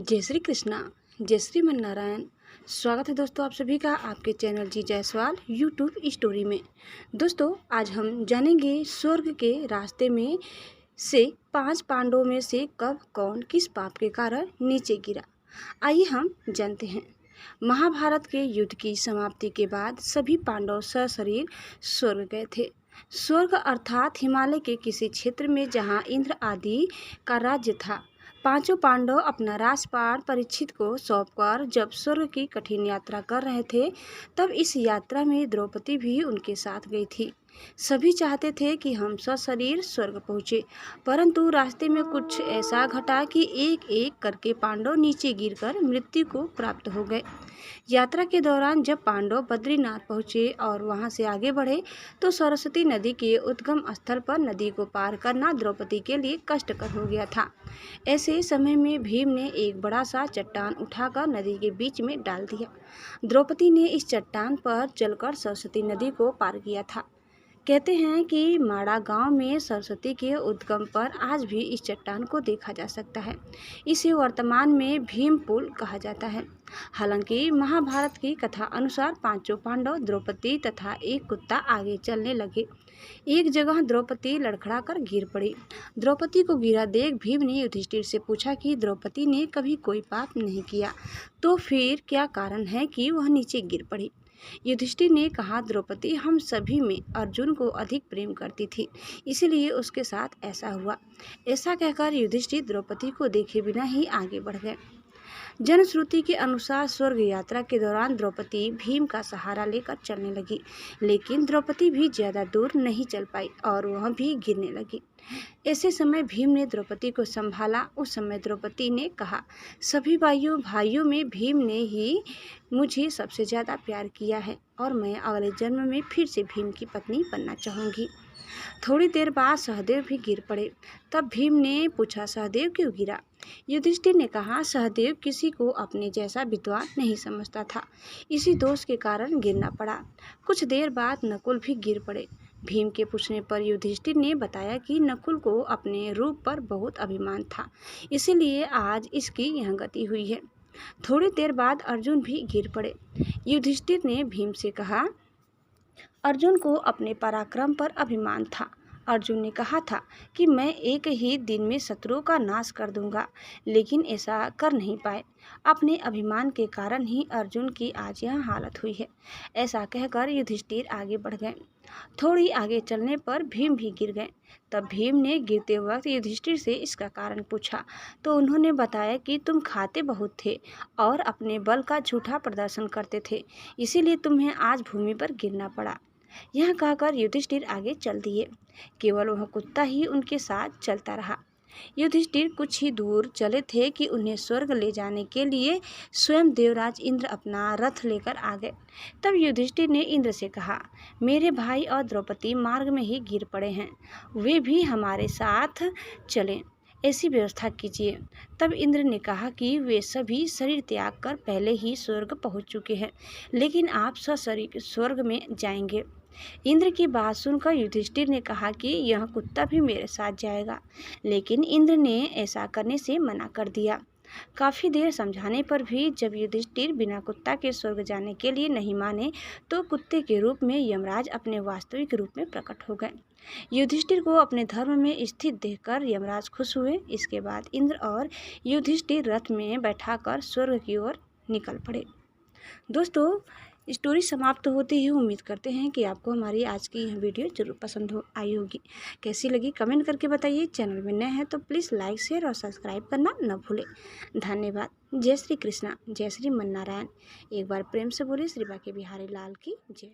जय श्री कृष्णा। जय श्री मन नारायण। स्वागत है दोस्तों आप सभी का आपके चैनल जी जायसवाल यूट्यूब स्टोरी में। दोस्तों आज हम जानेंगे स्वर्ग के रास्ते में से 5 पांडवों में से कब कौन किस पाप के कारण नीचे गिरा। आइए हम जानते हैं। महाभारत के युद्ध की समाप्ति के बाद सभी पांडव सशरीर स्वर्ग गए थे। स्वर्ग अर्थात हिमालय के किसी क्षेत्र में जहाँ इंद्र आदि का राज्य था। पांचों पांडव अपना राजपाट परीक्षित को सौंपकर जब स्वर्ग की कठिन यात्रा कर रहे थे, तब इस यात्रा में द्रौपदी भी उनके साथ गई थी। सभी चाहते थे कि हम सशरीर स्वर्ग पहुँचे, परंतु रास्ते में कुछ ऐसा घटा कि एक एक करके पांडव नीचे गिरकर मृत्यु को प्राप्त हो गए। यात्रा के दौरान जब पांडव बद्रीनाथ पहुँचे और वहां से आगे बढ़े, तो सरस्वती नदी के उद्गम स्थल पर नदी को पार करना द्रौपदी के लिए कष्टकर हो गया था। ऐसे समय में भीम ने एक बड़ा सा चट्टान उठाकर नदी के बीच में डाल दिया। द्रौपदी ने इस चट्टान पर चलकर सरस्वती नदी को पार किया था। कहते हैं कि माड़ा गांव में सरस्वती के उद्गम पर आज भी इस चट्टान को देखा जा सकता है। इसे वर्तमान में भीम पुल कहा जाता है। हालांकि महाभारत की कथा अनुसार पांचों पांडव, द्रौपदी तथा एक कुत्ता आगे चलने लगे। एक जगह द्रौपदी लड़खड़ाकर गिर पड़ी। द्रौपदी को गिरा देख भीम ने युधिष्ठिर से पूछा कि द्रौपदी ने कभी कोई पाप नहीं किया, तो फिर क्या कारण है कि वह नीचे गिर पड़ी। युधिष्ठिर ने कहा, द्रौपदी हम सभी में अर्जुन को अधिक प्रेम करती थी, इसलिए उसके साथ ऐसा हुआ। ऐसा कहकर युधिष्ठिर द्रौपदी को देखे बिना ही आगे बढ़ गए। जनश्रुति के अनुसार स्वर्ग यात्रा के दौरान द्रौपदी भीम का सहारा लेकर चलने लगी, लेकिन द्रौपदी भी ज्यादा दूर नहीं चल पाई और वह भी गिरने लगी। ऐसे समय भीम ने द्रौपदी को संभाला। उस समय द्रौपदी ने कहा, सभी भाइयों में भीम ने ही मुझे सबसे ज़्यादा प्यार किया है और मैं अगले जन्म में फिर से भीम की पत्नी बनना चाहूँगी। थोड़ी देर बाद सहदेव भी गिर पड़े। तब भीम ने पूछा, सहदेव क्यों गिरा? युधिष्ठिर ने कहा, सहदेव किसी को अपने जैसा विद्वान नहीं समझता था, इसी दोष के कारण गिरना पड़ा। कुछ देर बाद नकुल भी गिर पड़े। भीम के पूछने पर युधिष्ठिर ने बताया कि नकुल को अपने रूप पर बहुत अभिमान था, इसीलिए आज इसकी यह गति हुई है। थोड़ी देर बाद अर्जुन भी गिर पड़े। युधिष्ठिर ने भीम से कहा, अर्जुन को अपने पराक्रम पर अभिमान था। अर्जुन ने कहा था कि मैं एक ही दिन में शत्रुओं का नाश कर दूंगा, लेकिन ऐसा कर नहीं पाए। अपने अभिमान के कारण ही अर्जुन की आज यह हालत हुई है। ऐसा कहकर युधिष्ठिर आगे बढ़ गए। थोड़ी आगे चलने पर भीम भी गिर गए। तब भीम ने गिरते वक्त युधिष्ठिर से इसका कारण पूछा, तो उन्होंने बताया कि तुम खाते बहुत थे और अपने बल का झूठा प्रदर्शन करते थे, इसीलिए तुम्हें आज भूमि पर गिरना पड़ा। यह कहकर युधिष्ठिर आगे चल दिए। केवल वह कुत्ता ही उनके साथ चलता रहा। युधिष्ठिर कुछ ही दूर चले थे कि उन्हें स्वर्ग ले जाने के लिए स्वयं देवराज इंद्र अपना रथ लेकर आ गए। तब युधिष्ठिर ने इंद्र से कहा, मेरे भाई और द्रौपदी मार्ग में ही गिर पड़े हैं, वे भी हमारे साथ चलें, ऐसी व्यवस्था कीजिए। तब इंद्र ने कहा कि वे सभी शरीर त्याग कर पहले ही स्वर्ग पहुंच चुके हैं, लेकिन आप सशरीर स्वर्ग में जाएंगे। इंद्र की बात सुनकर युधिष्ठिर ने कहा कि यह कुत्ता भी मेरे साथ जाएगा, लेकिन इंद्र ने ऐसा करने से मना कर दिया। काफी देर समझाने पर भी जब युधिष्ठिर बिना कुत्ता के स्वर्ग जाने के लिए नहीं माने, तो कुत्ते के रूप में यमराज अपने वास्तविक रूप में प्रकट हो गए। युधिष्ठिर को अपने धर्म में स्थित देखकर यमराज खुश हुए। इसके बाद इंद्र और युधिष्ठिर रथ में बैठाकर स्वर्ग की ओर निकल पड़े। दोस्तों स्टोरी समाप्त होते ही उम्मीद करते हैं कि आपको हमारी आज की यह वीडियो जरूर पसंद आई होगी। कैसी लगी कमेंट करके बताइए। चैनल में नए हैं तो प्लीज़ लाइक शेयर और सब्सक्राइब करना न भूलें। धन्यवाद। जय श्री कृष्णा। जय श्री मन नारायण। एक बार प्रेम से बोले श्री बांके बिहारी लाल की जय।